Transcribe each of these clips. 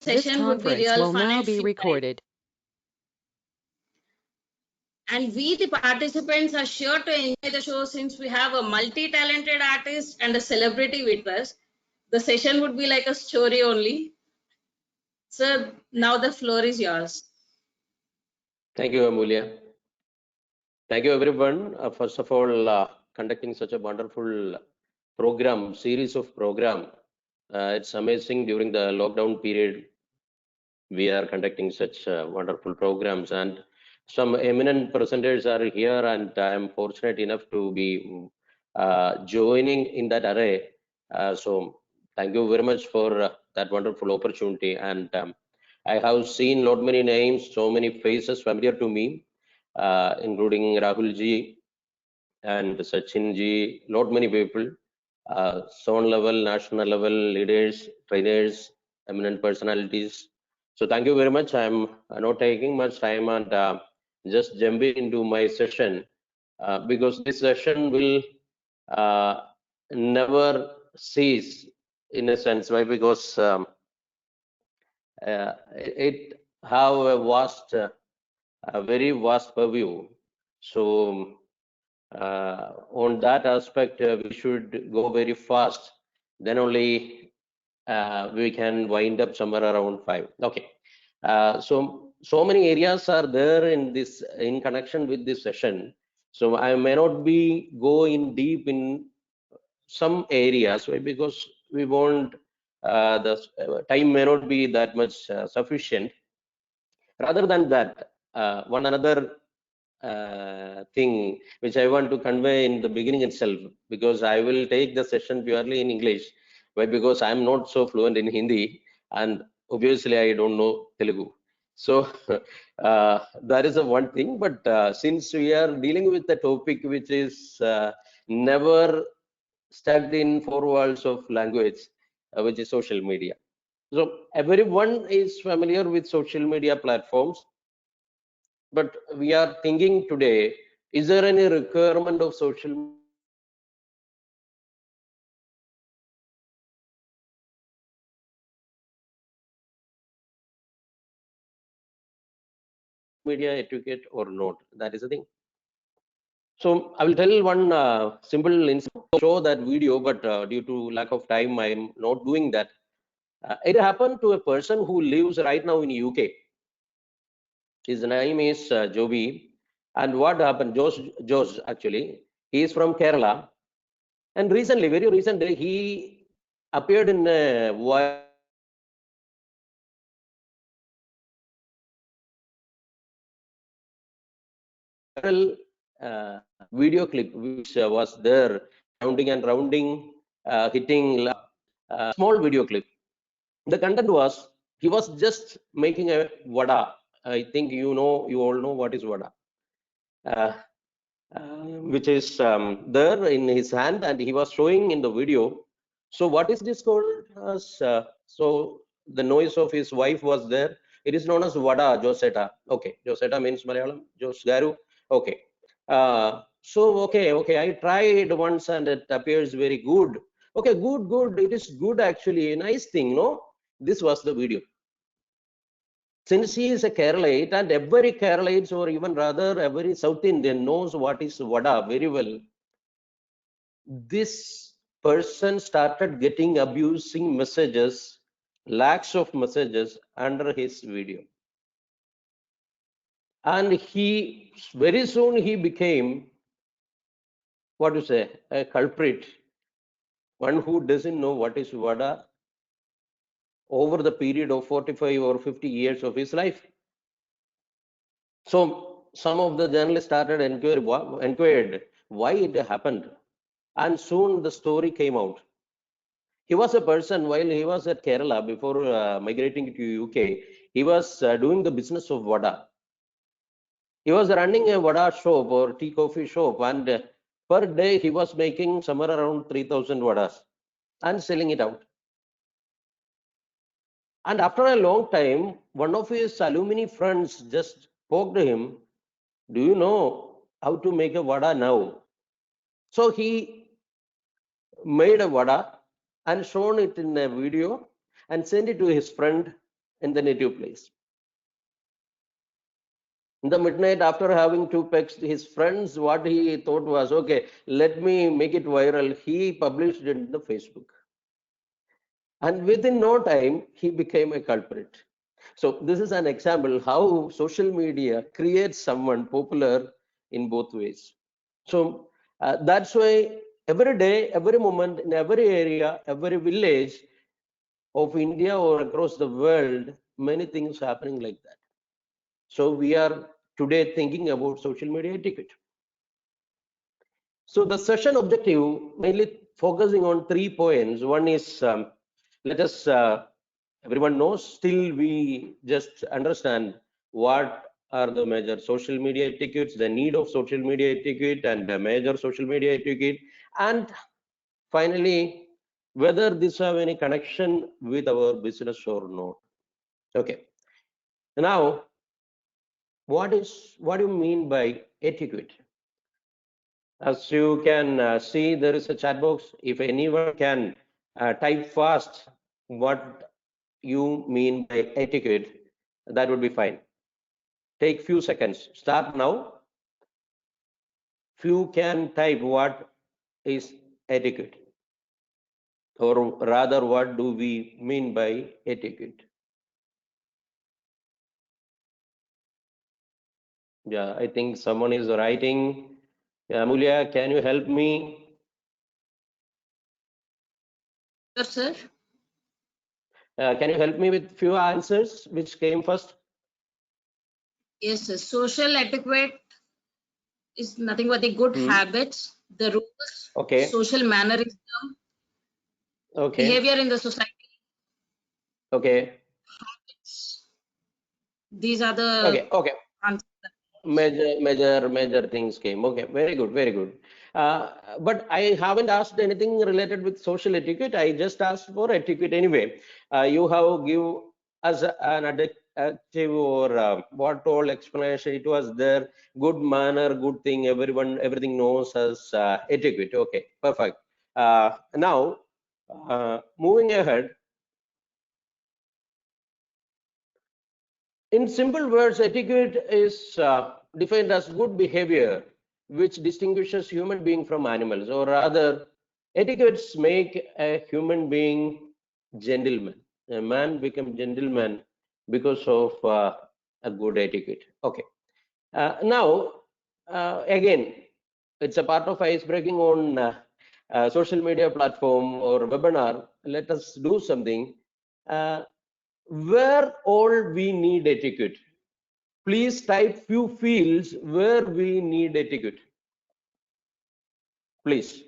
This session would be conference real will fun now and be free. recorded. And we, the participants, are sure to enjoy the show since we have a multi-talented artist and a celebrity with us. The session would be like a story only. So now the floor is yours. Thank you, Amulya. Thank you, everyone. First of all, conducting such a wonderful program, series of program. It's amazing during the lockdown period, we are conducting such wonderful programs, and some eminent presenters are here, and I am fortunate enough to be joining in that array. So thank you very much for that wonderful opportunity. And I have seen lot many names, so many faces familiar to me, including Rahul ji and Sachin ji, lot many people, zone level, national level leaders, trainers, eminent personalities. So thank you very much. I'm not taking much time and just jumping into my session because this session will never cease in a sense. Why? Because it have a vast, a very vast purview. So on that aspect, we should go very fast. Then only we can wind up somewhere around 5. Okay. So many areas are there in this, in connection with this session. So I may not be going deep in some areas because we won't, the time may not be that much sufficient. Rather than that, one another thing which I want to convey in the beginning itself, because I will take the session purely in English, but because I'm not so fluent in Hindi and obviously I don't know Telugu. So that is a one thing. But since we are dealing with a topic which is never stuck in four walls of language, which is social media. So everyone is familiar with social media platforms, but we are thinking today, is there any requirement of social media etiquette or not? That is the thing. So I will tell one simple instance to show that video, but due to lack of time, I am not doing that. It happened to a person who lives right now in UK. His name is Joby. And what happened? Josh actually. He is from Kerala. And recently, very recently, he appeared in a viral video clip which was there, rounding and rounding, hitting small video clip. The content was, he was just making a vada. I think you all know what is vada, which is there in his hand, and he was showing in the video. So what is this called as? So the noise of his wife was there. It is known as vada joseta. Okay, joseta means Malayalam. Jos garu. Okay. Okay. I tried once and it appears very good. Okay, good. It is good actually. A nice thing, no? This was the video. Since he is a Keralite, and every Keralite, or even rather every South Indian knows what is vada very well, this person started getting abusing messages, lakhs of messages under his video. And he, very soon he became, what to say, a culprit, one who doesn't know what is vada over the period of 45 or 50 years of his life. So some of the journalists started inquired why it happened, and soon the story came out. He was a person, while he was at Kerala before migrating to UK, he was doing the business of vada. He was running a vada shop or tea coffee shop, and per day he was making somewhere around 3,000 vadas and selling it out. And after a long time, one of his alumni friends just spoke to him, do you know how to make a vada now? So he made a vada and shown it in a video and sent it to his friend in the native place. In the midnight, after having two pecks, his friends, what he thought was, okay, let me make it viral. He published it in the Facebook. And within no time, he became a culprit. So this is an example how social media creates someone popular in both ways. So that's why every day, every moment, in every area, every village of India or across the world, many things happening like that. So we are today thinking about social media etiquette. So the session objective mainly focusing on 3 points. One is let us everyone knows, still we just understand what are the major social media etiquettes, the need of social media etiquette and the major social media etiquette, and finally whether this have any connection with our business or not. Okay, now what do you mean by etiquette? As you can see, there is a chat box. If anyone can type fast what you mean by etiquette, that would be fine. Take few seconds. Start now. Few can type what is etiquette, or rather, what do we mean by etiquette? Yeah, I think someone is writing. Amulia, can you help me? Sure, sir. Can you help me with few answers which came first? Yes, sir. Social etiquette is nothing but the good habits, the rules, Okay, social mannerism, okay, behavior in the society. okay, These are the okay, okay. answers. Major things came. Okay, very good, very good. But I haven't asked anything related with social etiquette. I just asked for etiquette anyway. You have give us an adjective or what all explanation it was there. Good manner, good thing. Everything knows as etiquette. Okay, perfect. Now, moving ahead. In simple words, etiquette is defined as good behavior which distinguishes human being from animals, or rather, etiquettes make a human being gentleman. A man become gentleman because of a good etiquette. Okay. Now, again, it's a part of ice breaking on social media platform or webinar. Let us do something. Where all we need etiquette. Please type few fields where we need etiquette. Please,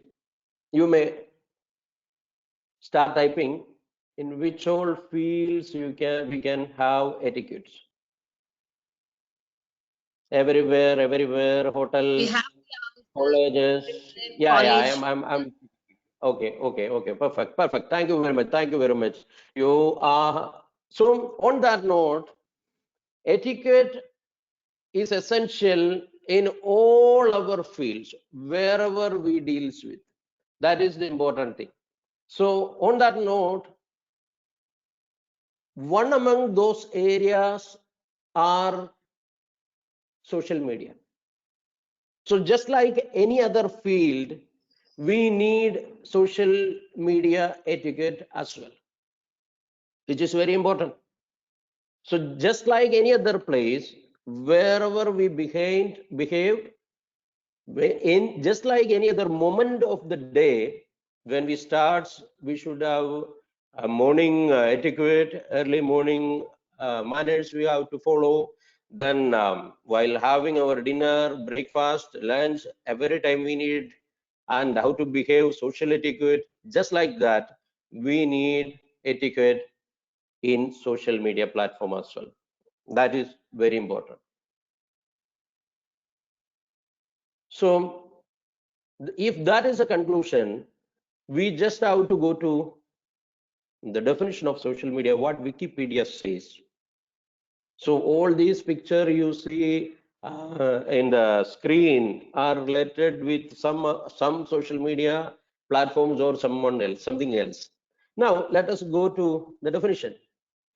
you may start typing in which all fields we can have etiquettes. Everywhere, We hotels, have colleges. Yeah, college. I'm okay, perfect. Thank you very much. You are so on that note, etiquette is essential in all our fields, wherever we deals with. That is the important thing. So on that note, one among those areas are social media. So just like any other field, we need social media etiquette as well, which is very important. So just like any other place, wherever we behaved in just like any other moment of the day, when we start, we should have a morning etiquette, early morning manners we have to follow. Then while having our dinner, breakfast, lunch, every time we need, and how to behave, social etiquette, just like that, we need etiquette in social media platform as well. That is very important. So if that is a conclusion, we just have to go to the definition of social media, what Wikipedia says. So all these pictures you see in the screen are related with some social media platforms or something else. Now let us go to the definition.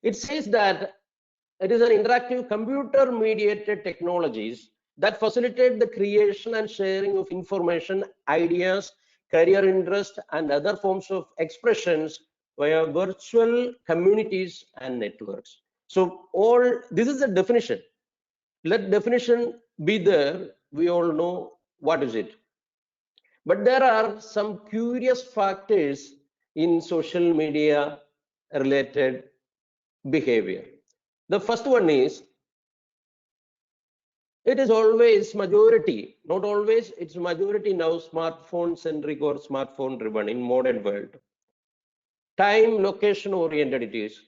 It says that it is an interactive computer-mediated technologies that facilitate the creation and sharing of information, ideas, career interest, and other forms of expressions via virtual communities and networks. So all this is a definition. Let definition be there. We all know what is it. But there are some curious factors in social media related behavior. The first one is it is always majority, not always, it's majority now smartphone centric or smartphone driven in modern world. Time, location oriented it is.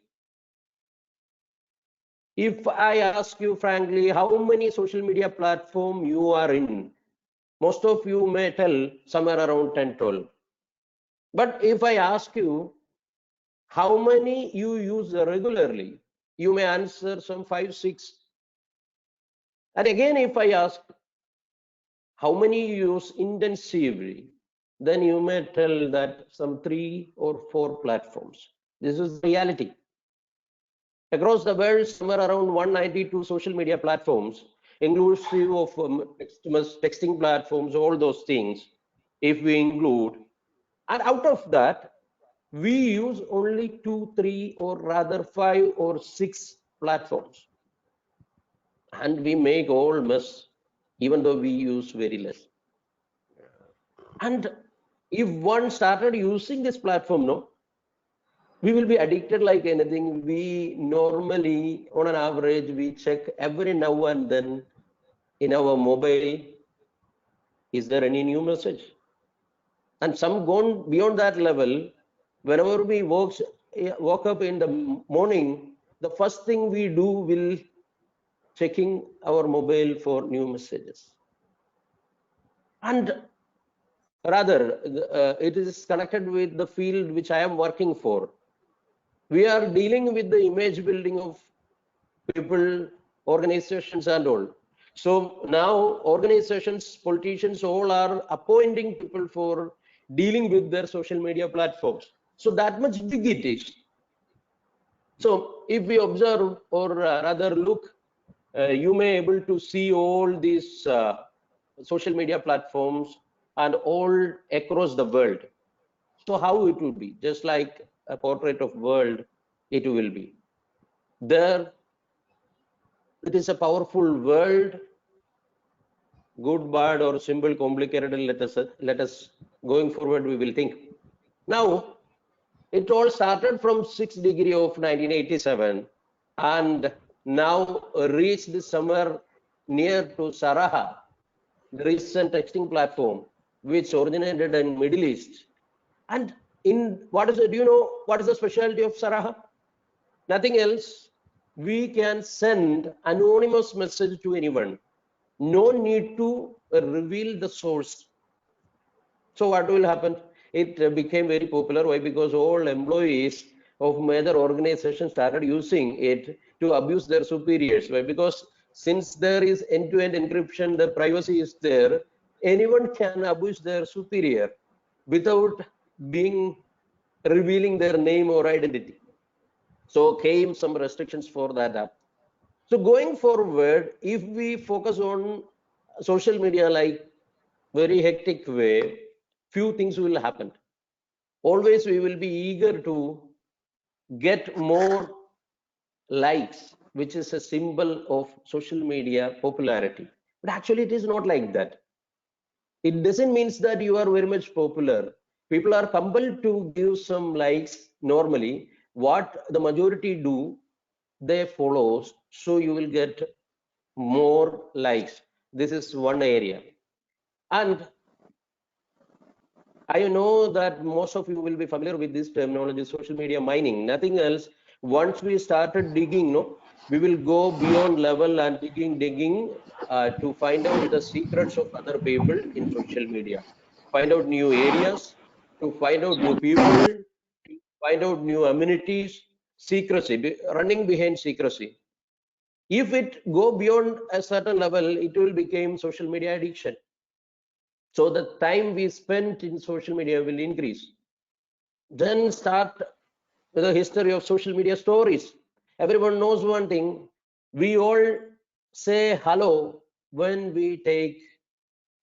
If I ask you frankly, how many social media platform you are in, most of you may tell somewhere around 10, 12. But if I ask you how many you use regularly, you may answer some 5, 6. And again, if I ask how many you use intensively, then you may tell that some 3 or 4 platforms. This is reality. Across the world, somewhere around 192 social media platforms, inclusive of texting platforms, all those things, if we include. And out of that, we use only 2, 3, or rather 5 or 6 platforms. And we make all mess, even though we use very less. And if one started using this platform, no, we will be addicted like anything. We normally, on an average, we check every now and then in our mobile, is there any new message? And some gone beyond that level. Whenever we woke up in the morning, the first thing we do will checking our mobile for new messages. And rather, it is connected with the field which I am working for. We are dealing with the image building of people, organizations, and all. So now organizations, politicians, all are appointing people for dealing with their social media platforms. So that much big it is. So if we observe or rather look, you may able to see all these social media platforms and all across the world. So how it will be? Just like a portrait of world, it will be. There, it is a powerful world, good, bad, or simple, complicated. Let us going forward, we will think. Now, it all started from 6th degree of 1987 and now reached somewhere near to Saraha, the recent texting platform, which originated in Middle East. And in what is it? Do you know what is the specialty of Saraha? Nothing else. We can send anonymous message to anyone. No need to reveal the source. So what will happen? It became very popular. Why? Because all employees of major organizations started using it to abuse their superiors. Why? Because since there is end-to-end encryption, the privacy is there, anyone can abuse their superior without being revealing their name or identity. So came some restrictions for that app. So going forward, if we focus on social media like very hectic way, few things will happen. Always we will be eager to get more likes, which is a symbol of social media popularity. But actually it is not like that. It doesn't mean that you are very much popular. People are compelled to give some likes normally. What the majority do, they follow, so you will get more likes. This is one area. And I know that most of you will be familiar with this terminology, social media mining, nothing else. Once we started digging, no, we will go beyond level and digging to find out the secrets of other people in social media, find out new areas, to find out new people, to find out new amenities, secrecy, running behind secrecy. If it go beyond a certain level, it will become social media addiction. So the time we spent in social media will increase. Then start with the history of social media stories. Everyone knows one thing. We all say hello when we take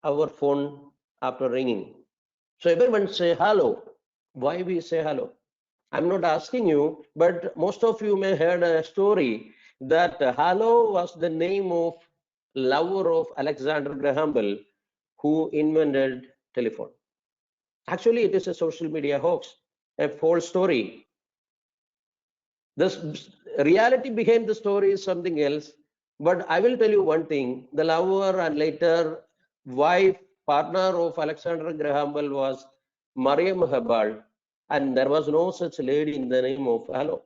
our phone after ringing. So everyone say hello. Why we say hello? I'm not asking you, but most of you may heard a story that hello was the name of lover of Alexander Graham Bell, who invented telephone. Actually, it is a social media hoax, a false story. The reality behind the story is something else. But I will tell you one thing: the lover and later wife, partner of Alexander Graham Bell was Mariam Hubbard, and there was no such lady in the name of hello.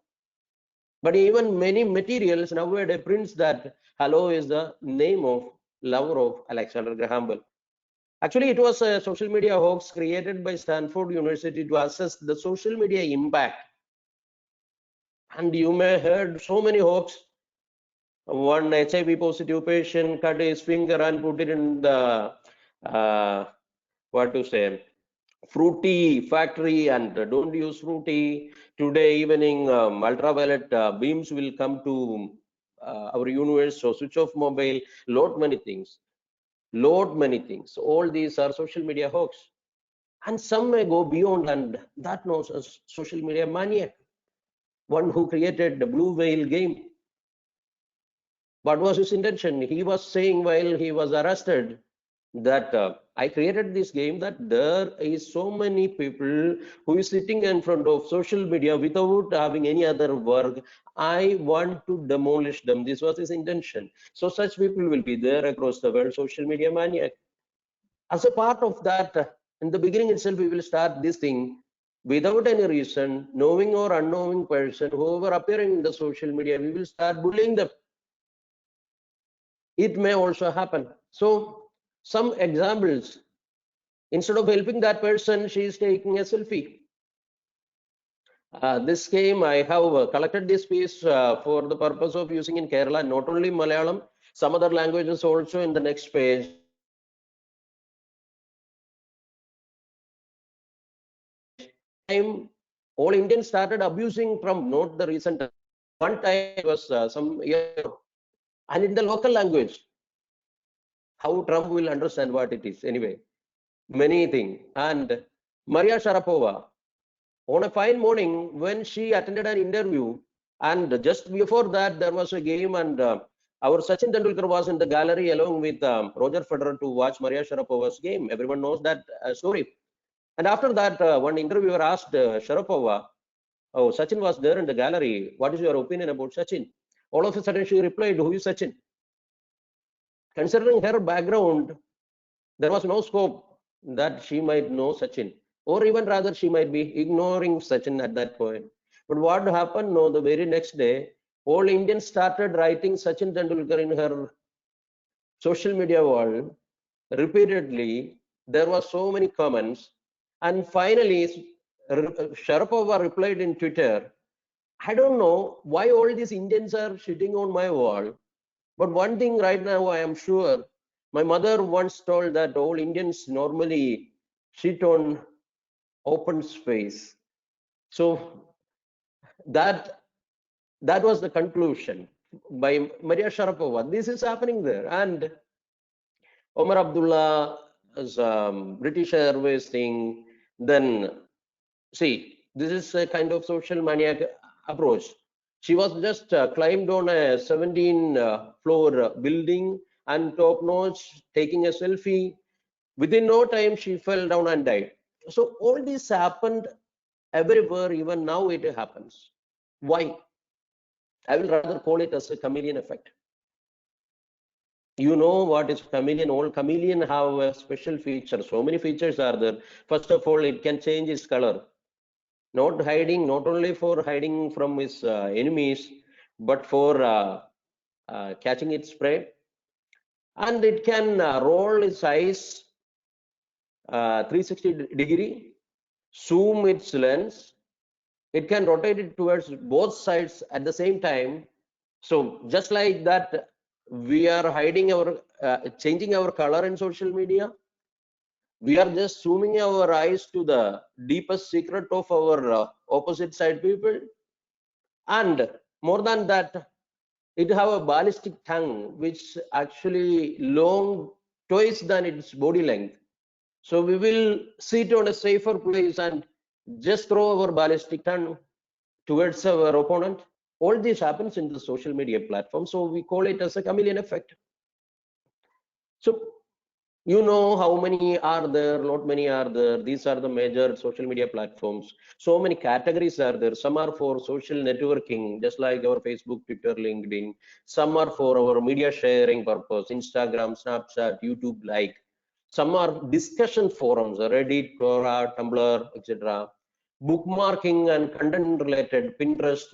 But even many materials nowadays prints that hello is the name of lover of Alexander Graham Bell. Actually, it was a social media hoax created by Stanford University to assess the social media impact. And you may heard so many hoax. One HIV positive patient cut his finger and put it in the what to say, fruity factory, and don't use fruity. Today evening ultraviolet beams will come to our universe, so switch off mobile. Lot many things, all these are social media hoax. And some may go beyond, and that knows a social media maniac, one who created the blue whale game. What was his intention? He was saying while he was arrested that I created this game, that there is so many people who is sitting in front of social media without having any other work. I want to demolish them. This was his intention. So such people will be there across the world, social media maniac. As a part of that, in the beginning itself, we will start this thing without any reason, knowing or unknowing person, whoever appearing in the social media, we will start bullying them. It may also happen. So some examples: instead of helping that person, she is taking a selfie. This game, I have collected this piece for the purpose of using in Kerala, not only Malayalam, some other languages also. In the next page, time all Indians started abusing Trump, not the recent time. One time it was some year, and in the local language, how Trump will understand what it is anyway. Many things. And Maria Sharapova, on a fine morning when she attended an interview, and just before that there was a game, and our Sachin Tendulkar was in the gallery along with Roger Federer to watch Maria Sharapova's game. Everyone knows that story. And after that, one interviewer asked Sharapova, oh, Sachin was there in the gallery, what is your opinion about Sachin? All of a sudden she replied, who is Sachin? Considering her background, there was no scope that she might know Sachin, or even rather she might be ignoring Sachin at that point. But what happened? No, the very next day, all Indians started writing Sachin Tendulkar in her social media wall repeatedly. There were so many comments, and finally, Sharapova replied in Twitter, I don't know why all these Indians are shitting on my wall, but one thing right now I am sure. My mother once told that all Indians normally shit on open space. So that was the conclusion by Maria Sharapova. This is happening there. And Omar Abdullah, as British Airways thing, then see, this is a kind of social maniac approach. She was just climbed on a 17 floor building and top notch, taking a selfie. Within no time, she fell down and died. So all this happened everywhere, even now it happens. Why? I will rather call it as a chameleon effect. You know what is chameleon? All chameleon have a special feature. So many features are there. First of all, it can change its color. Not hiding, not only for hiding from its enemies, but for catching its prey. And it can roll its eyes 360-degree, zoom its lens. It can rotate it towards both sides at the same time. So just like that, we are hiding our, changing our color in social media. We are just zooming our eyes to the deepest secret of our opposite side people. And More than that, it have a ballistic tongue, which actually long twice than its body length. So we will sit on a safer place and just throw our ballistic tongue towards our opponent. All this happens in the social media platform. So we call it as a chameleon effect. So you know how many are there, not many are there. These are the major social media platforms. So many categories are there. Some are for social networking, just like our Facebook, Twitter, LinkedIn. Some are for our media sharing purpose, Instagram, Snapchat, YouTube, like. Some are discussion forums, Reddit, Quora, Tumblr, etc. Bookmarking and content related, Pinterest,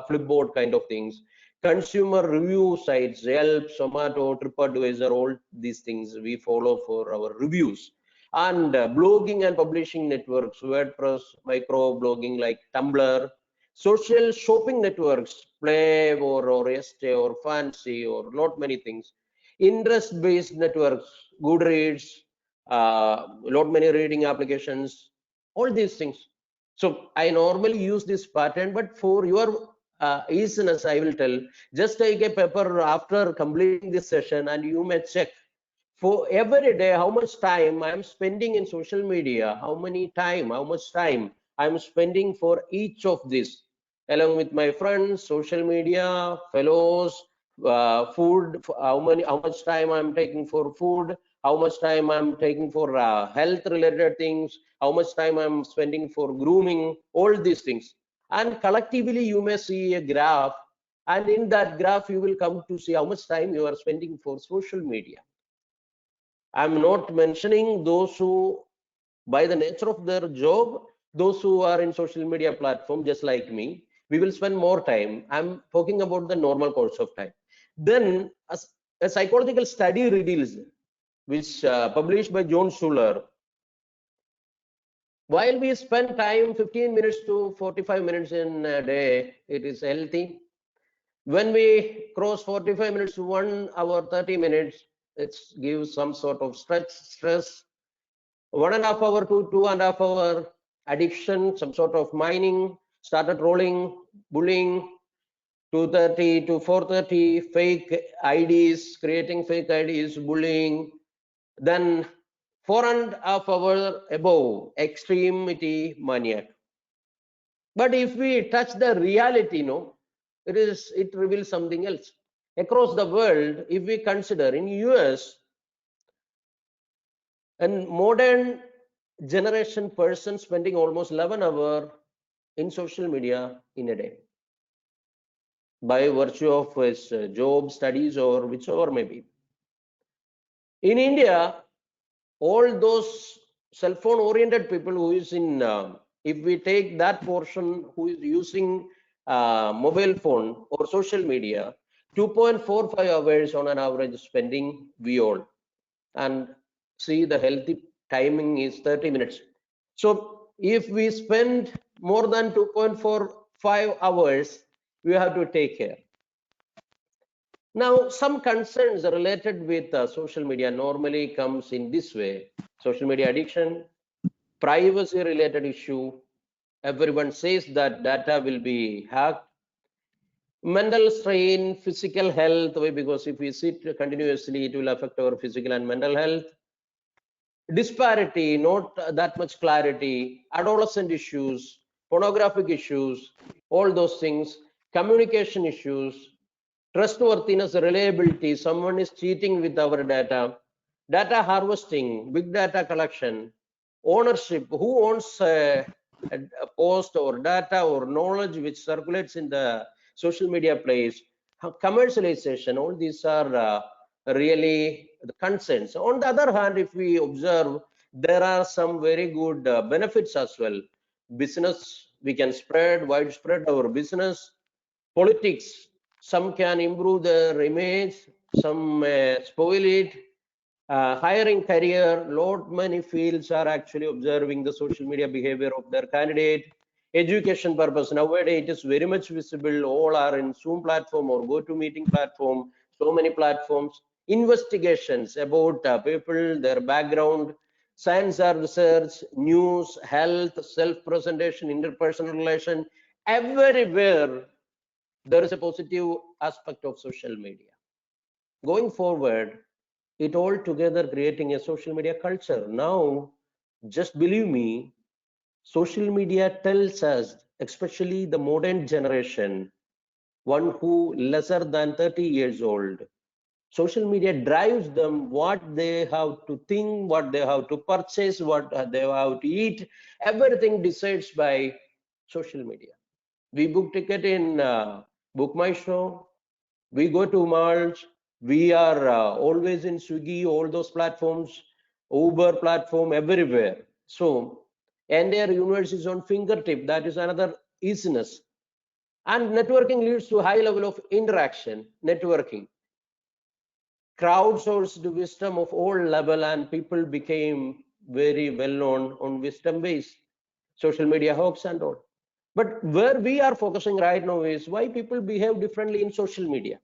Flipboard kind of things. Consumer review sites, Yelp, Zomato, TripAdvisor, all these things we follow for our reviews. And blogging and publishing networks, WordPress, micro blogging like Tumblr, social shopping networks, Play or Este or Fancy or lot many things. Interest-based networks, Goodreads, lot many reading applications, all these things. So I normally use this pattern, but for your easiness, I will tell, just take a paper after completing this session and you may check for every day how much time I am spending in social media, how much time I'm spending for each of these, along with my friends, social media, fellows, food, how much time I'm taking for food, how much time I'm taking for health related things, how much time I'm spending for grooming, all these things. And collectively, you may see a graph, and in that graph, you will come to see how much time you are spending for social media. I'm not mentioning those who, by the nature of their job, those who are in social media platform, just like me, we will spend more time. I'm talking about the normal course of time. Then a psychological study reveals, which published by John Schuler, while we spend time 15 minutes to 45 minutes in a day, it is healthy. When we cross 45 minutes to 1 hour 30 minutes, it gives some sort of stress. 1.5 hour to 2.5 hour addiction, some sort of mining, started rolling, bullying, 2:30 to 4:30, fake IDs, creating fake IDs, bullying. Then 4.5 hour above, extremity maniac. But if we touch the reality, no, it reveals something else. Across the world, if we consider in US, and modern generation person spending almost 11 hours in social media in a day by virtue of his job, studies, or whichever may be. In India, all those cell phone oriented people who is in, if we take that portion who is using mobile phone or social media, 2.45 hours on an average spending we all, and see the healthy timing is 30 minutes. So if we spend more than 2.45 hours, we have to take care. Now, some concerns related with social media normally comes in this way: social media addiction, privacy related issue. Everyone says that data will be hacked. Mental strain, physical health, because if we sit continuously, it will affect our physical and mental health. Disparity, not that much clarity, adolescent issues, pornographic issues, all those things, communication issues, trustworthiness, reliability, someone is cheating with our data harvesting, big data collection, ownership, who owns a post or data or knowledge which circulates in the social media place, commercialization, all these are really the concerns. On the other hand, if we observe, there are some very good benefits as well. Business, we can spread widespread our business. Politics, some can improve their image, some spoil it. Hiring career, lot many fields are actually observing the social media behavior of their candidate. Education purpose, nowadays it is very much visible. All are in Zoom platform or GoToMeeting platform, so many platforms. Investigations about people, their background, science or research, news, health, self-presentation, interpersonal relation, everywhere there is a positive aspect of social media. Going forward, it all together creating a social media culture. Now, just believe me, social media tells us, especially the modern generation, one who lesser than 30 years old, social media drives them what they have to think, what they have to purchase, what they have to eat. Everything decides by social media. We book ticket in Book My Show. We go to malls. We are always in Swiggy, all those platforms, Uber platform, everywhere. So entire universe is on fingertip. That is another easiness. And networking leads to high level of interaction. Networking crowdsourced wisdom of all level, and people became very well known on wisdom based social media hoax and all. But where we are focusing right now is why people behave differently in social media.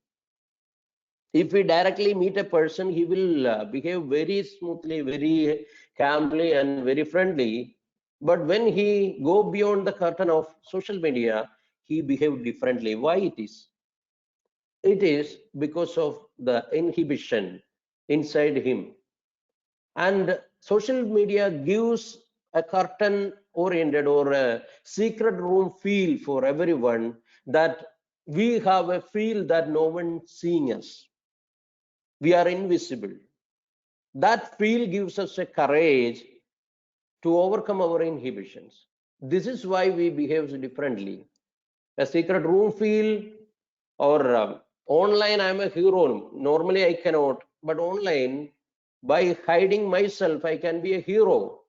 If we directly meet a person, he will behave very smoothly, very calmly, and very friendly. But when he go beyond the curtain of social media, he behave differently. Why it is? It is because of the inhibition inside him. And social media gives a curtain oriented or a secret room feel for everyone, that we have a feel that no one seeing us. We are invisible. That feel gives us a courage to overcome our inhibitions. This is why we behave differently. A secret room feel, or online I'm a hero. Normally I cannot, but online, by hiding myself, I can be a hero,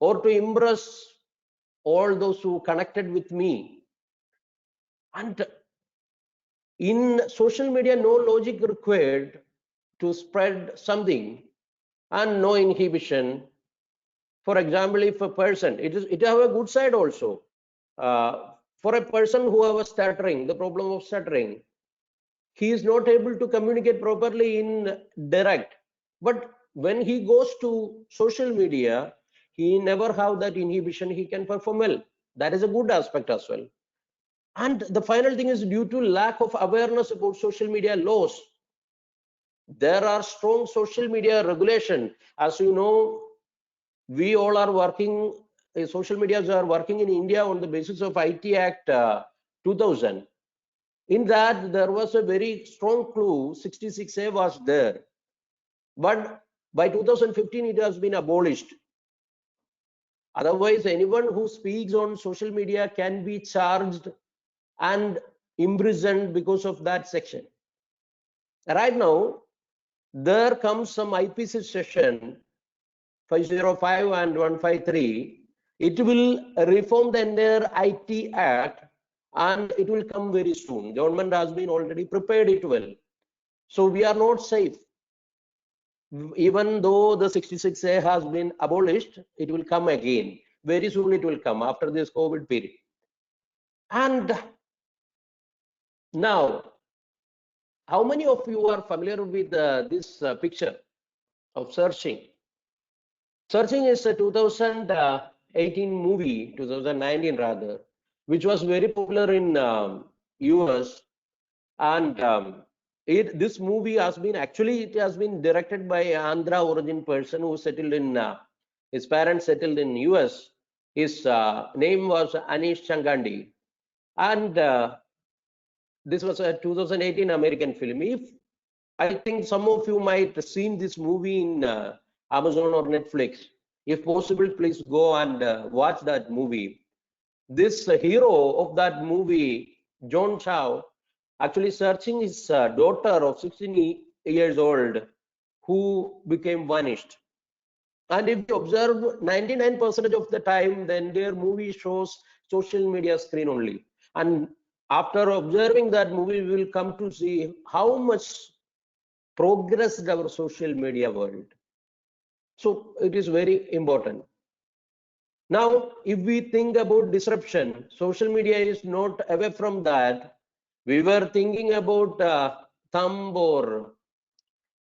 or to impress all those who connected with me. And in social media, no logic required to spread something, and no inhibition. For example, if a person, it have a good side also. For a person who have a stuttering, the problem of stuttering, he is not able to communicate properly in direct. But when he goes to social media, he never have that inhibition. He can perform well. That is a good aspect as well. And the final thing is, due to lack of awareness about social media laws, there are strong social media regulation. As you know, we all are working, social medias are working in India on the basis of IT Act 2000. In that, there was a very strong clue, 66A was there. But by 2015, it has been abolished. Otherwise, anyone who speaks on social media can be charged and imprisoned because of that section. Right now, there comes some IPC session 505 and 153. It will reform the entire IT Act, and it will come very soon. Government has been already prepared it well. So we are not safe. Even though the 66A has been abolished, it will come again. Very soon it will come after this COVID period. And now, how many of you are familiar with this picture of Searching? Searching is a 2018 movie, 2019 rather, which was very popular in US. And this movie has been, actually it has been directed by Andhra origin person who settled in, his parents settled in US. His name was Anish Changandi. And this was a 2018 American film. If I think some of you might have seen this movie in Amazon or Netflix. If possible, please go and watch that movie. This hero of that movie, John Chow, actually searching his daughter of 16 years old who became vanished. And if you observe, 99% of the time, then their movie shows social media screen only. And after observing that movie, we will come to see how much progressed our social media world. So it is very important. Now, if we think about disruption, social media is not away from that. We were thinking about thumb or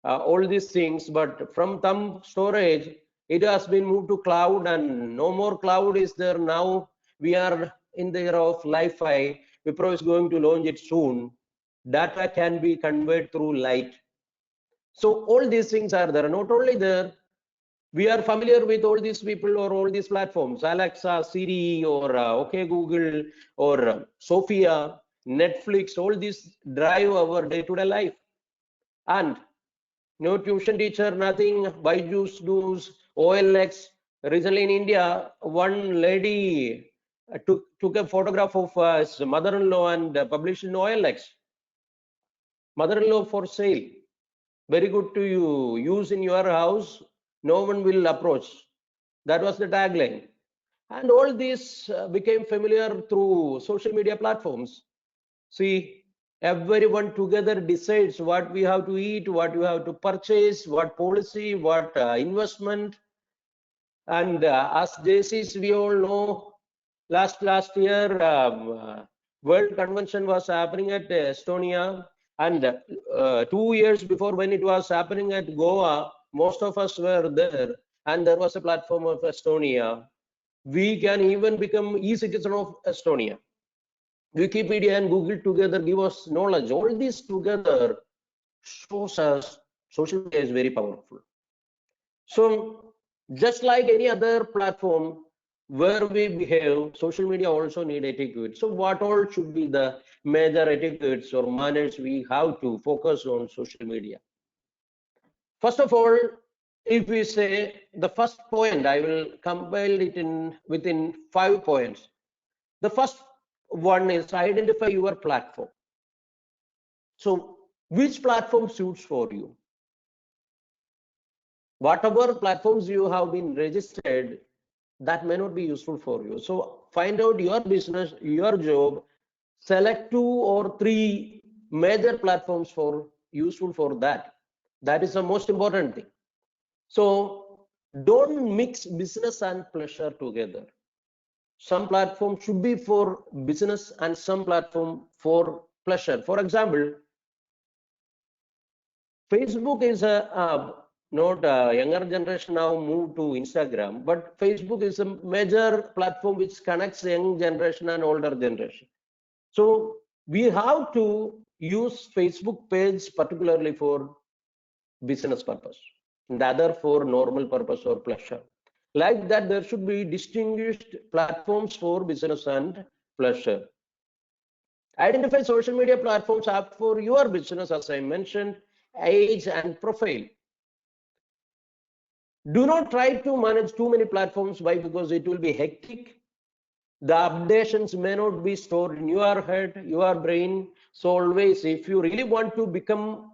all these things, but from thumb storage, it has been moved to cloud, and no more cloud is there now. We are in the era of Li-Fi. Wipro is going to launch it soon. Data can be conveyed through light. So all these things are there. Not only there, we are familiar with all these people or all these platforms, Alexa, Siri, or OK Google, or Sophia, Netflix, all these drive our day-to-day life. And no tuition teacher, nothing, Byju's does, OLX. Recently in India, one lady took a photograph of his mother-in-law and published in OLX. Mother-in-law for sale. Very good to you. Use in your house. No one will approach. That was the tagline. And all this became familiar through social media platforms. See, everyone together decides what we have to eat, what we have to purchase, what policy, what investment. And as JCs, we all know, last year, World Convention was happening at Estonia. And 2 years before, when it was happening at Goa, most of us were there. And there was a platform of Estonia. We can even become e-citizen of Estonia. Wikipedia and Google together give us knowledge. All this together shows us social media is very powerful. So just like any other platform where we behave, social media also need etiquette. So what all should be the major etiquettes or manners we have to focus on social media? First of all, if we say the first point, I will compile it in within 5 points. The first one is identify your platform. So which platform suits for you? Whatever platforms you have been registered, that may not be useful for you. So find out your business, your job, select 2 or 3 major platforms for useful for that. That is the most important thing. So don't mix business and pleasure together. Some platform should be for business and some platform for pleasure. For example, Facebook is not a younger generation now moved to Instagram, but Facebook is a major platform which connects young generation and older generation. So we have to use Facebook page particularly for business purpose, and the other for normal purpose or pleasure. Like that, there should be distinguished platforms for business and pleasure. Identify social media platforms apt for your business, as I mentioned, age and profile. Do not try to manage too many platforms. Why? Because it will be hectic. The updations may not be stored in your head, your brain. So always, if you really want to become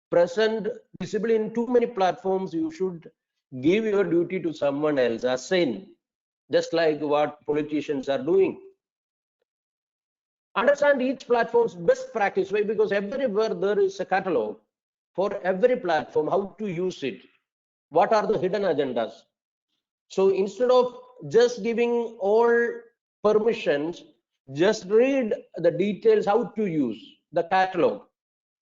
present, visible in too many platforms, you should give your duty to someone else, assign, just like what politicians are doing. Understand each platform's best practice. Why? Because everywhere there is a catalog for every platform, how to use it, what are the hidden agendas. So instead of just giving all permissions, just read the details how to use the catalog.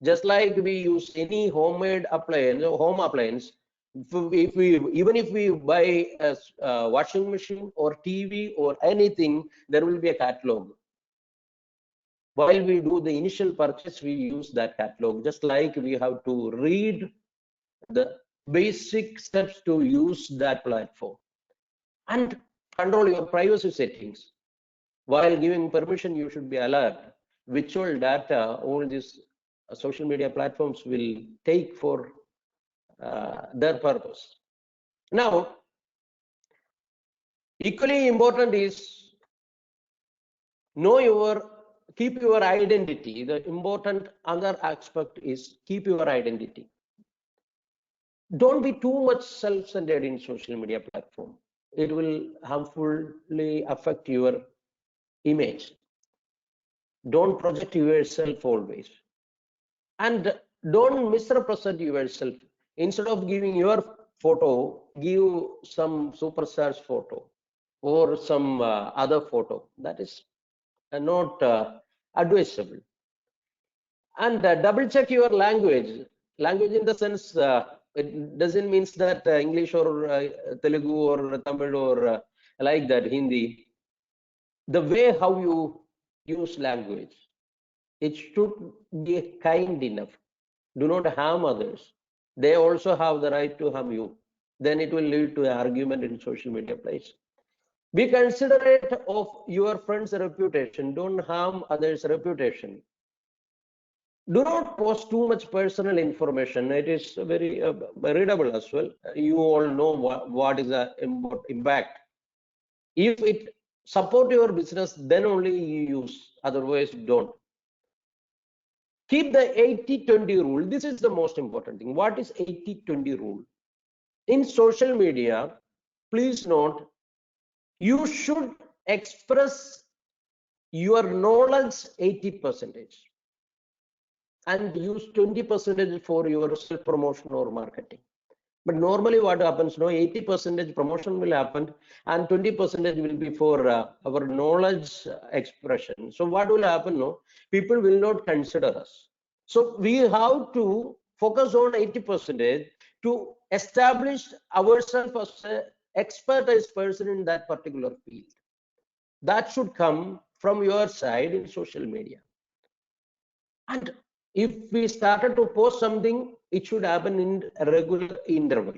Just like we use any homemade appliance, home appliance, if we even if we buy a washing machine or TV or anything, there will be a catalog. While we do the initial purchase, we use that catalog. Just like we have to read the basic steps to use that platform and control your privacy settings. While giving permission, you should be alert which all data all these social media platforms will take for their purpose. Now, equally important is keep your identity. The important other aspect is keep your identity. Don't be too much self-centered in social media platform. It will harmfully affect your image. Don't project yourself always. And don't misrepresent yourself. Instead of giving your photo, give some superstar's photo or some other photo. That is not advisable. And double check your language. Language in the sense, it doesn't mean that English or Telugu or Tamil or like that, Hindi. The way how you use language. It should be kind enough. Do not harm others. They also have the right to harm you. Then it will lead to an argument in social media place. Be considerate of your friend's reputation. Don't harm others' reputation. Do not post too much personal information. It is very readable as well. You all know what is the impact. If it support your business, then only you use. Otherwise, don't. Keep the 80-20 rule. This is the most important thing. What is 80-20 rule? In social media, please note, you should express your knowledge 80% and use 20% for your self-promotion or marketing. But normally what happens, 80% promotion will happen and 20% will be for our knowledge expression. So what will happen, people will not consider us. So we have to focus on 80% to establish ourselves as an expertise person in that particular field. That should come from your side in social media. And if we started to post something, it should happen in a regular interval.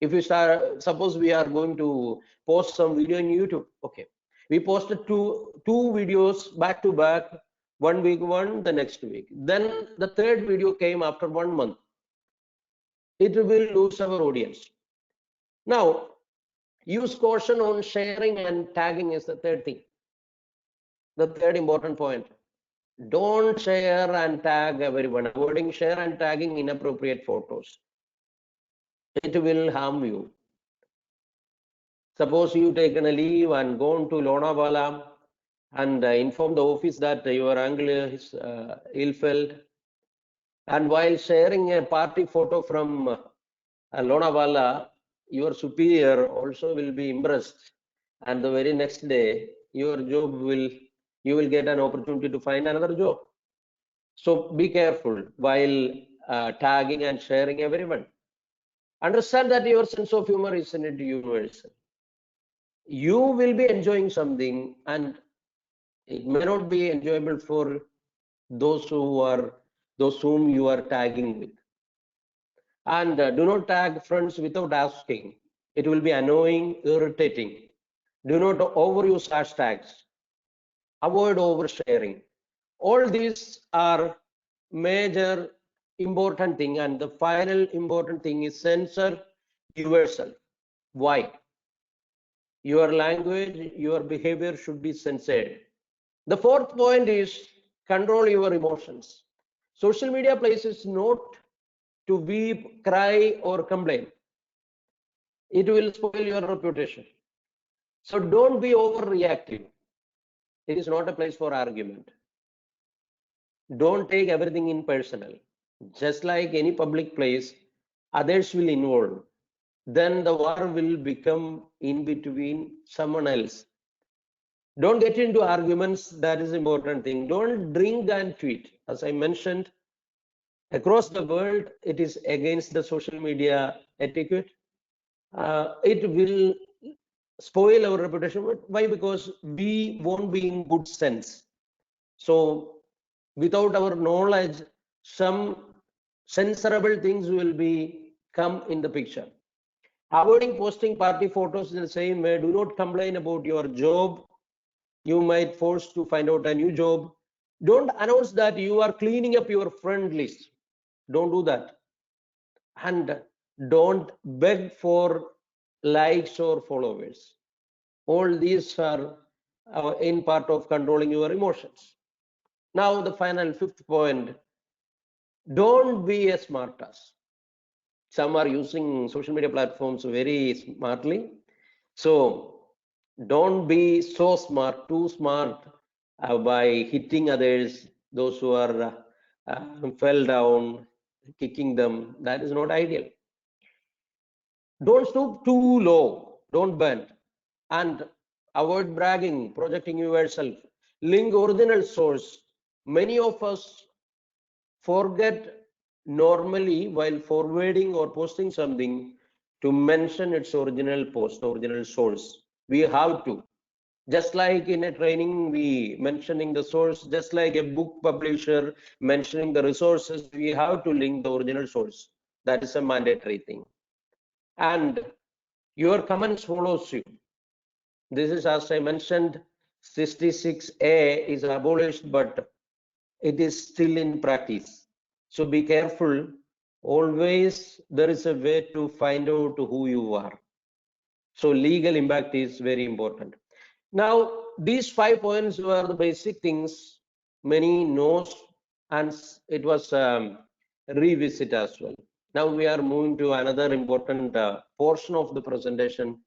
If we start, suppose we are going to post some video on YouTube, okay, we posted two videos back to back, 1 week one, the next week, then the third video came after 1 month, it will lose our audience. Now use caution on sharing and tagging is the third thing, the third important point. Don't share and tag everyone. Avoiding share and tagging inappropriate photos, it will harm you. Suppose you taken a leave and gone to Lonavala and inform the office that your uncle is ill-felt, and while sharing a party photo from Lonavala, your superior also will be impressed, and the very next day your job will, you will get an opportunity to find another job. So be careful while tagging and sharing everyone. Understand that your sense of humor is not universal. You will be enjoying something and it may not be enjoyable for those whom you are tagging with. And do not tag friends without asking. It will be annoying, irritating. Do not overuse hashtags. Avoid oversharing. All these are major important thing, and the final important thing is censor yourself. Why? Your language, your behavior should be censored. The fourth point is control your emotions. Social media places not to weep, cry, or complain. It will spoil your reputation. So don't be overreactive. It is not a place for argument. Don't take everything in personal. Just like any public place, others will involve. Then the war will become in between someone else. Don't get into arguments. That is important thing. Don't drink and tweet. As I mentioned, across the world, it is against the social media etiquette. It will spoil our reputation. Why? Because we won't be in good sense. So without our knowledge, some censorable things will be come in the picture. Avoiding posting party photos in the same way. Do not complain about your job. You might force to find out a new job. Don't announce that you are cleaning up your friend list. Don't do that. And don't beg for likes or followers. All these are in part of controlling your emotions. Now the final fifth point, don't be a smartass. Some are using social media platforms very smartly. So don't be so smart, too smart by hitting others, those who are fell down, kicking them. That is not ideal. Don't stoop too low, don't bend, and avoid bragging, projecting yourself. Link original source. Many of us forget normally while forwarding or posting something to mention its original post, original source. We have to. Just like in a training, we mentioning the source, just like a book publisher mentioning the resources, we have to link the original source. That is a mandatory thing. And your comments follows you. This is, as I mentioned, 66A is abolished, but it is still in practice. So be careful. Always there is a way to find out who you are. So legal impact is very important. Now, these 5 points were the basic things many knows, and it was revisit as well. Now we are moving to another important portion of the presentation,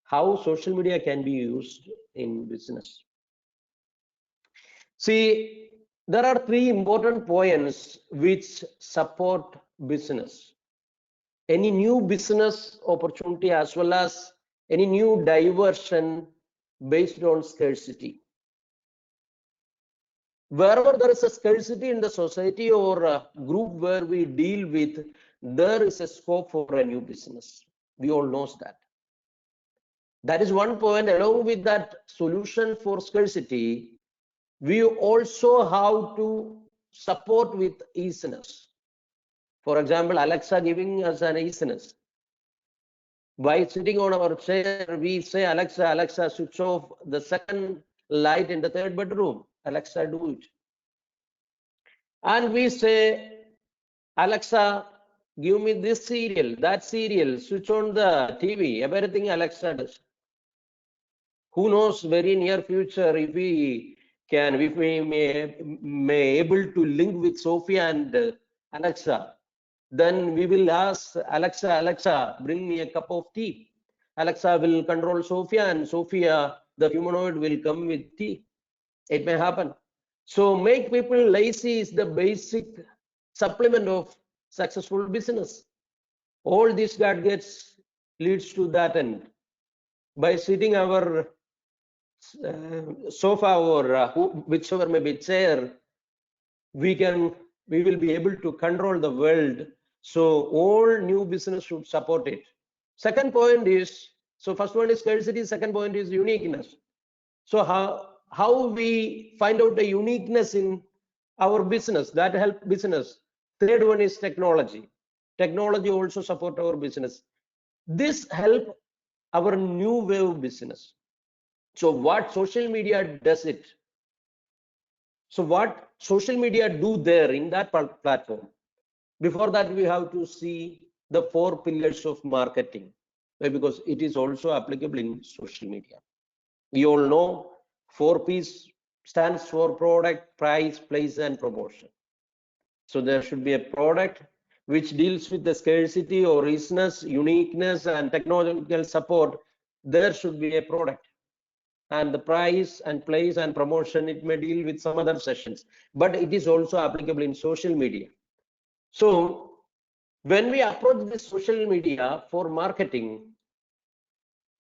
how social media can be used in business. See, there are 3 important points which support business. Any new business opportunity as well as any new diversion based on scarcity. Wherever there is a scarcity in the society or a group where we deal with, there is a scope for a new business. We all know that. That is one point. Along with that solution for scarcity, we also have to support with easiness. For example, Alexa giving us an easiness. By sitting on our chair, we say, Alexa, Alexa, switch off the second light in the third bedroom. Alexa, do it. And we say, Alexa, give me this serial, that serial, switch on the TV, everything Alexa does. Who knows, very near future, if we may able to link with Sophia and Alexa, then we will ask Alexa, Alexa, bring me a cup of tea. Alexa will control Sophia, and Sophia, the humanoid, will come with tea. It may happen. So make people lazy is the basic supplement of successful business. All these gadgets leads to that end. By sitting our sofa or whichever may be chair, we will be able to control the world. So all new business should support it. Second point is, so first one is scarcity, second point is uniqueness. So how we find out the uniqueness in our business, that help business. Third one is technology. Technology also support our business. This help our new wave business. So what social media does it? So what social media do there in that platform? Before that, we have to see the 4 pillars of marketing, because it is also applicable in social media. We all know 4 P's stands for product, price, place, and promotion. So there should be a product which deals with the scarcity or richness, uniqueness, and technological support. There should be a product. And the price and place and promotion, it may deal with some other sessions, but it is also applicable in social media. So when we approach this social media for marketing,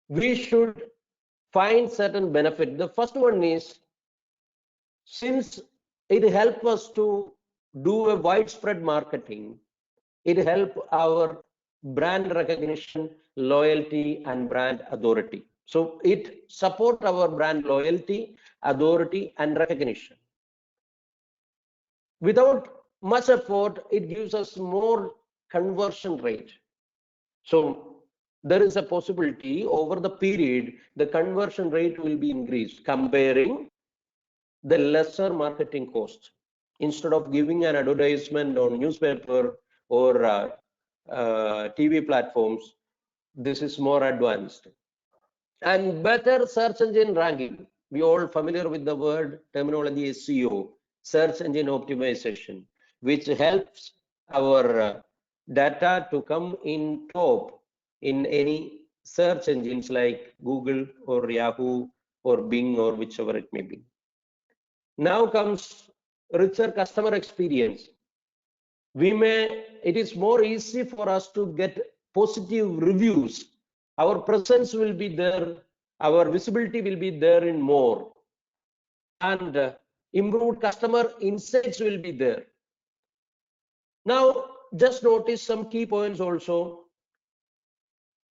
we should find certain benefit. The first one is, since it helps us to do a widespread marketing, it helps our brand recognition, loyalty, and brand authority. So it supports our brand loyalty, authority, and recognition. Without much effort, it gives us more conversion rate. So there is a possibility over the period, the conversion rate will be increased comparing the lesser marketing cost. Instead of giving an advertisement on newspaper or TV platforms, this is more advanced. And better search engine ranking. We all familiar with the word terminology SEO, search engine optimization, which helps our data to come in top in any search engines like Google or Yahoo or Bing or whichever it may be. Now comes richer customer experience. It is more easy for us to get positive reviews. Our presence will be there, our visibility will be there in more, and improved customer insights will be there. Now just notice some key points also.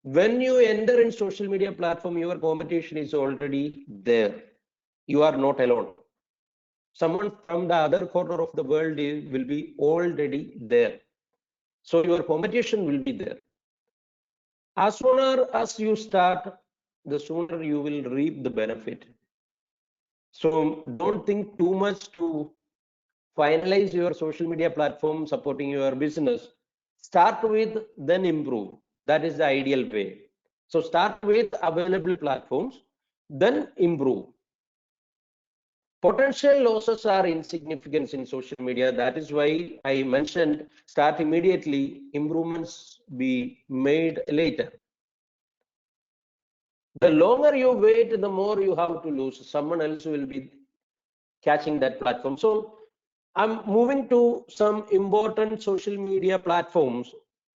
When you enter in social media platform, your competition is already there. You are not alone. Someone from the other corner of the world will be already there. So your competition will be there. As sooner as you start, the sooner you will reap the benefit. So don't think too much to finalize your social media platform supporting your business. Start with, then improve. That is the ideal way. So start with available platforms, then improve. Potential losses are insignificant in social media. That is why I mentioned start immediately, improvements be made later. The longer you wait, the more you have to lose. Someone else will be catching that platform. So I'm moving to some important social media platforms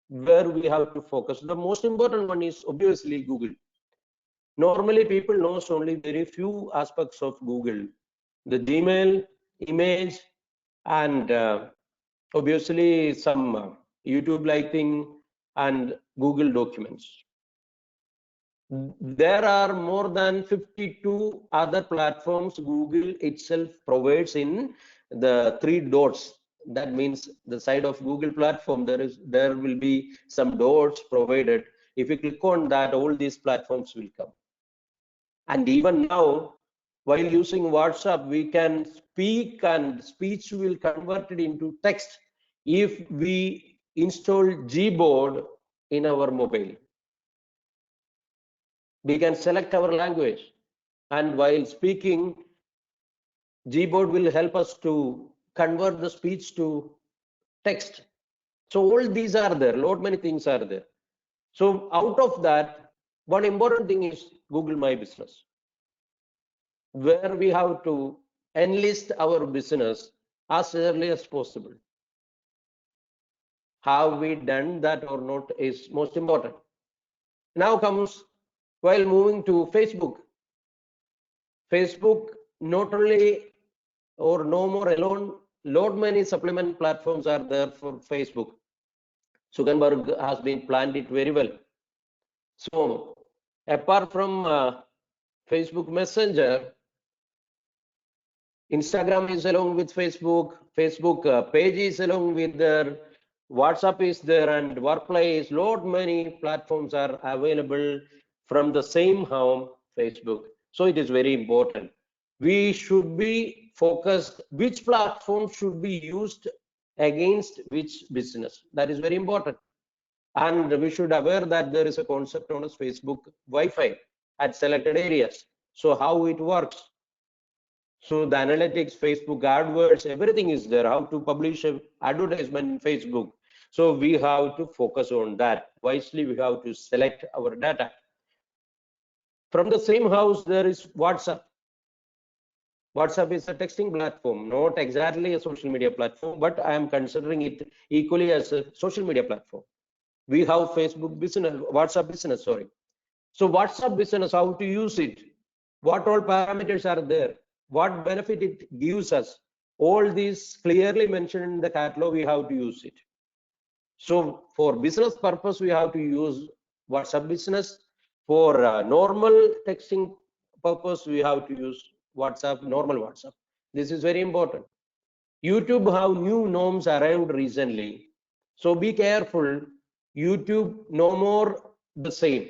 where we have to focus. The most important one is obviously Google. Normally people knows only very few aspects of Google. The Gmail, image, and obviously some YouTube like thing and Google Documents. There are more than 52 other platforms Google itself provides in the 3 dots. That means the side of Google platform, there will be some dots provided. If you click on that, all these platforms will come. And even now, while using WhatsApp, we can speak and speech will convert it into text if we install Gboard in our mobile. We can select our language, and while speaking, Gboard will help us to convert the speech to text. So all these are there, lot many things are there. So out of that, one important thing is Google My Business, where we have to enlist our business as early as possible. Have we done that or not is most important. Now comes, while moving to Facebook. Facebook not only or no more alone, lot many supplement platforms are there for Facebook. Zuckerberg has been planned it very well. So apart from Facebook Messenger, Instagram is along with Facebook, Facebook page is along with their, WhatsApp is there, and Workplace, lot many platforms are available from the same home, Facebook. So it is very important. We should be focused which platform should be used against which business. That is very important. And we should aware that there is a concept known as Facebook Wi-Fi at selected areas. So how it works? So the analytics, Facebook AdWords, everything is there. How to publish an advertisement in Facebook. So we have to focus on that. Wisely, we have to select our data. From the same house, there is WhatsApp. WhatsApp is a texting platform, not exactly a social media platform, but I am considering it equally as a social media platform. We have Facebook business, WhatsApp business, sorry. So WhatsApp business, how to use it, what all parameters are there, what benefit it gives us, all these clearly mentioned in the catalog, we have to use it. So for business purpose, we have to use WhatsApp business. For normal texting purpose, we have to use WhatsApp, normal WhatsApp. This is very important. YouTube have new norms arrived recently. So be careful. YouTube no more the same.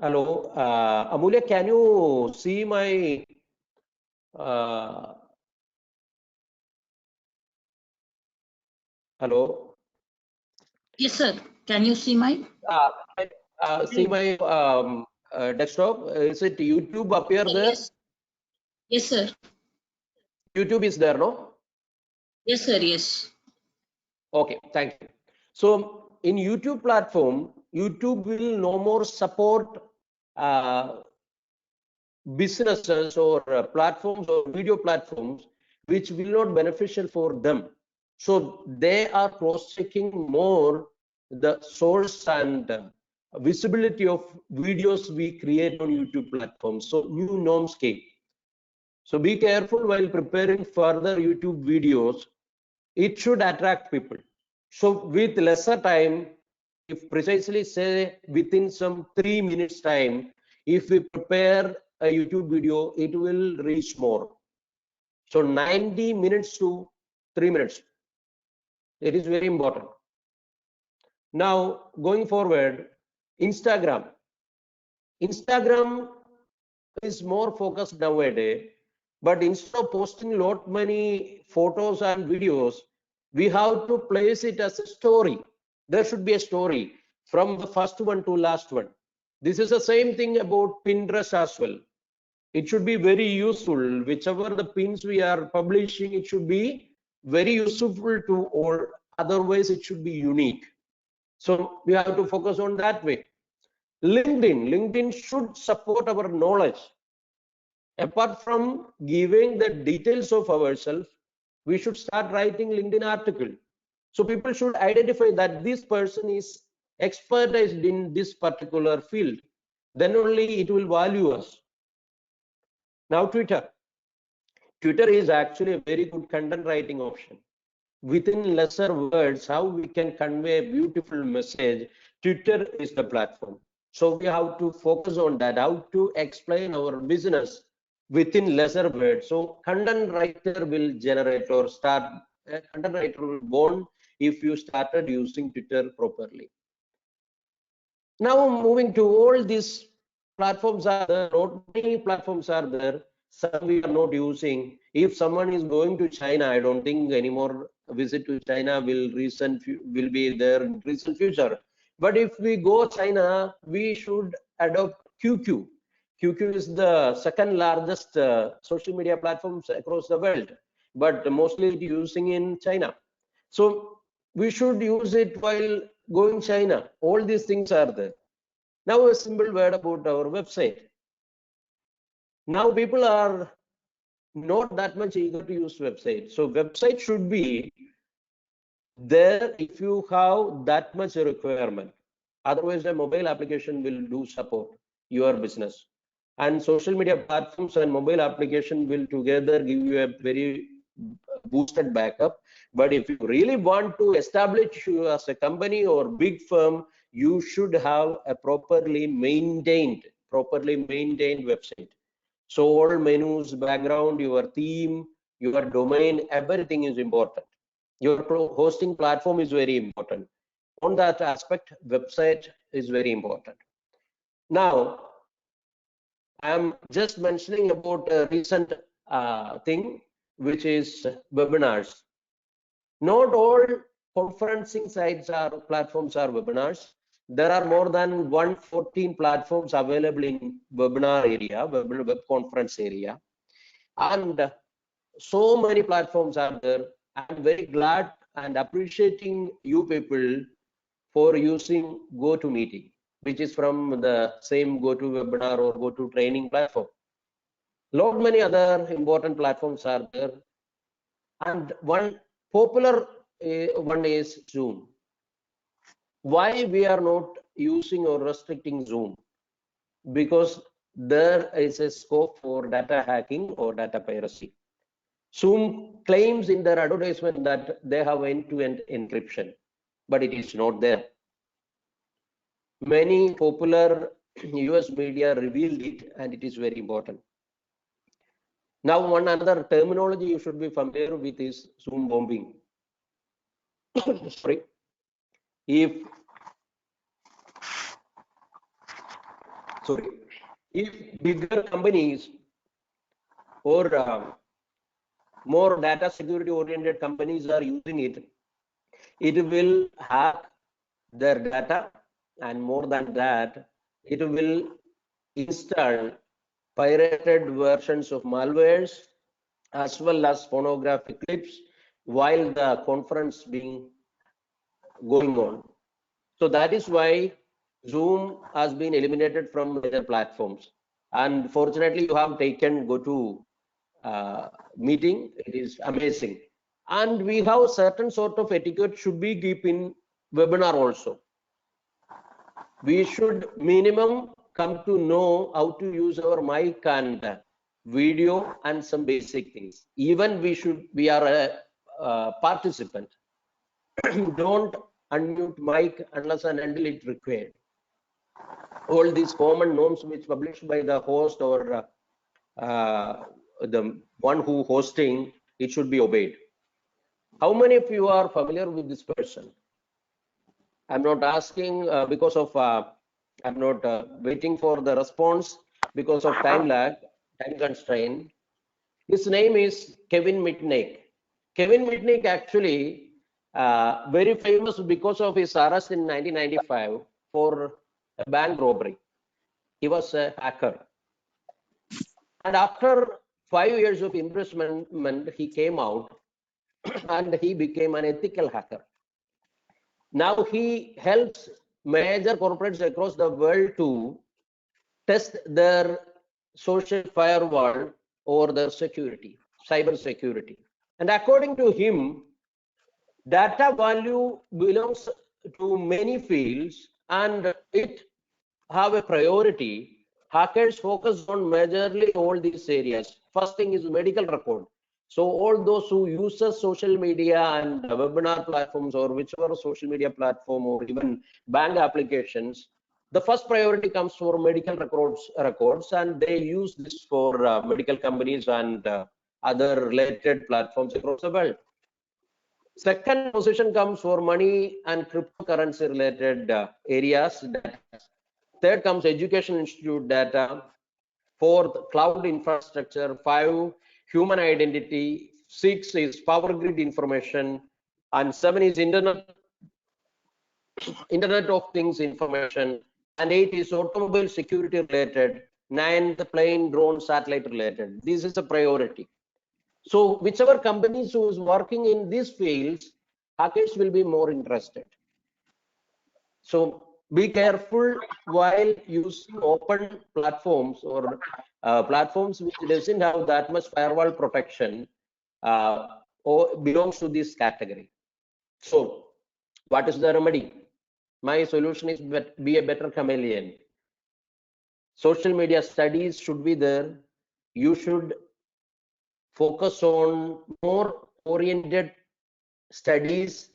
Hello, Amulya, can you see my hello? Yes, sir. Can you see my? See my desktop. Is it YouTube appear there? Yes. Yes, sir. YouTube is there, no? Yes, sir. Yes. Okay, thank you. So in YouTube platform, YouTube will no more support businesses or platforms or video platforms which will not beneficial for them. So they are cross-checking more the source and visibility of videos we create on YouTube platforms. So new norms came. So be careful while preparing further YouTube videos. it should attract people. So with lesser time, if precisely say within some 3 minutes time, if we prepare a YouTube video, it will reach more. So 90 minutes to 3 minutes. It is very important. Now going forward, Instagram. Instagram is more focused nowadays, but instead of posting lot many photos and videos, we have to place it as a story. There should be a story from the first one to last one. This is the same thing about Pinterest as well. It should be very useful. Whichever the pins we are publishing, it should be very useful to all. Otherwise, it should be unique. So we have to focus on that way. LinkedIn should support our knowledge. Apart from giving the details of ourselves, we should start writing LinkedIn article. So people should identify that this person is expertised in this particular field. Then only it will value us. Now Twitter. Twitter is actually a very good content writing option. Within lesser words, how we can convey a beautiful message, Twitter is the platform. So we have to focus on that, how to explain our business within lesser words. So content writer will generate or start, a content writer will born if you started using Twitter properly. Now moving to all these platforms are there, not many platforms are there, some we are not using. If someone is going to China, I don't think any more visit to China will be there in recent future. But if we go China, we should adopt QQ. QQ is the second largest social media platforms across the world, but mostly using in China. So we should use it while going China. All these things are there. Now a simple word about our website. Now people are not that much eager to use website. So website should be there if you have that much requirement. Otherwise, a mobile application will do support your business. And social media platforms and mobile application will together give you a very boosted backup. But if you really want to establish you as a company or big firm, you should have a properly maintained website. So all menus, background, your theme, your domain, everything is important. Your hosting platform is very important. On that aspect, website is very important. Now, I'm just mentioning about a recent thing, which is webinars. Not all conferencing sites or platforms are webinars. There are more than 114 platforms available in webinar area, web conference area. And so many platforms are there. I'm very glad and appreciating you people for using GoToMeeting, which is from the same GoToWebinar or GoToTraining platform. Lot many other important platforms are there, and one popular one is Zoom. Why we are not using or restricting Zoom? Because there is a scope for data hacking or data piracy. Zoom claims in their advertisement that they have end-to-end encryption, but it is not there. Many popular US media revealed it, and it is very important. Now, one another terminology you should be familiar with is Zoom bombing. Sorry. If bigger companies or more data security oriented companies are using it, it will hack their data, and more than that, it will install pirated versions of malwares as well as pornographic clips while the conference being going on. So that is why Zoom has been eliminated from other platforms. And fortunately, you have taken GoTo meeting. It is amazing. And we have certain sort of etiquette should be keep in webinar also. We should minimum come to know how to use our mic and video and some basic things. Even we are participant, don't unmute mic unless and until it required. All these common norms which published by the host or the one who hosting, it should be obeyed. How many of you are familiar with this person? I'm not asking because of I'm not waiting for the response because of time lag, time constraint. His name is Kevin Mitnick. Kevin Mitnick actually very famous because of his arrest in 1995 for a bank robbery. He was a hacker. And after 5 years of imprisonment, he came out and he became an ethical hacker. Now he helps major corporates across the world to test their social firewall or their security, cyber security. And according to him, data value belongs to many fields and it have a priority. Hackers focus on majorly all these areas. First thing is medical record. So all those who uses social media and webinar platforms or whichever social media platform or even bank applications, the first priority comes for medical records, and they use this for medical companies and other related platforms across the world. Second position comes for money and cryptocurrency related areas. Third comes education institute data. Fourth, cloud infrastructure. 5, human identity. 6 is power grid information. And 7 is internet of things information. And 8 is automobile security related. 9, the plane, drone, satellite related. This is a priority. So whichever companies who is working in these fields, hackers will be more interested. So be careful while using open platforms or platforms which doesn't have that much firewall protection or belongs to this category. So what is the remedy? My solution is be a better chameleon. Social media studies should be there. You should focus on more oriented studies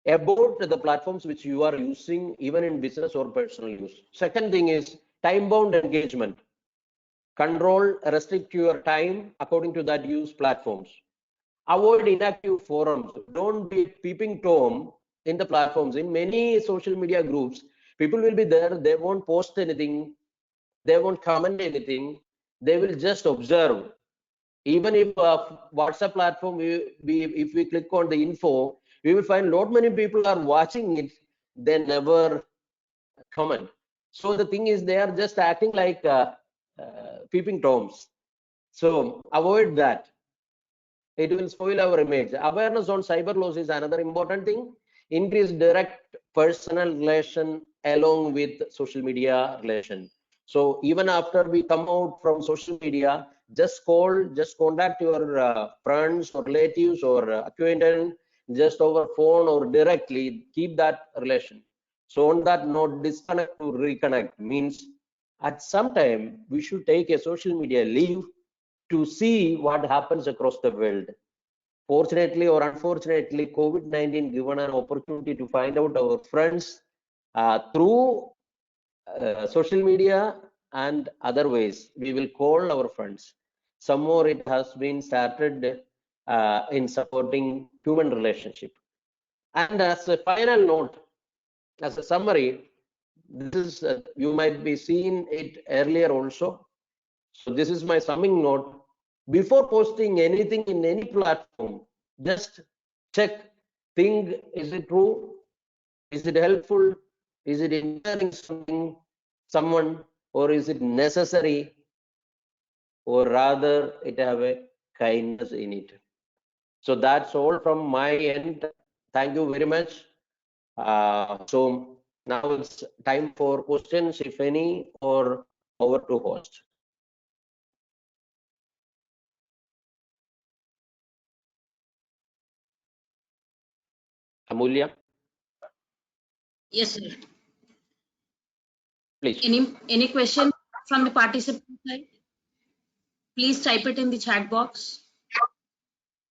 about the platforms which you are using, even in business or personal use. Second thing is time-bound engagement. Control, restrict your time, according to that use platforms. Avoid inactive forums. Don't be peeping Tom in the platforms. In many social media groups, people will be there, they won't post anything, they won't comment anything, they will just observe. Even if WhatsApp platform, if we click on the info, we will find lot many people are watching it, they never comment. So the thing is, they are just acting like peeping toms. So avoid that. It will spoil our image. Awareness on cyber laws is another important thing. Increase direct personal relation along with social media relation. So even after we come out from social media, just contact your friends or relatives or acquaintance just over phone or directly. Keep that relation. So on that note, disconnect to reconnect means at some time we should take a social media leave to see what happens across the world. Fortunately or unfortunately, COVID-19 given an opportunity to find out our friends through social media and other ways. We will call our friends. Some more it has been started in supporting human relationship. And as a final note, as a summary, this is you might be seeing it earlier also. So this is my summing note. Before posting anything in any platform, just check, think, is it true? Is it helpful? Is it inspiring someone, or is it necessary? Or rather, it have a kindness in it. So that's all from my end. Thank you very much. So now it's time for questions, if any, or over to host. Amulya, Yes, sir. please. Any question from the participant side? Please type it in the chat box.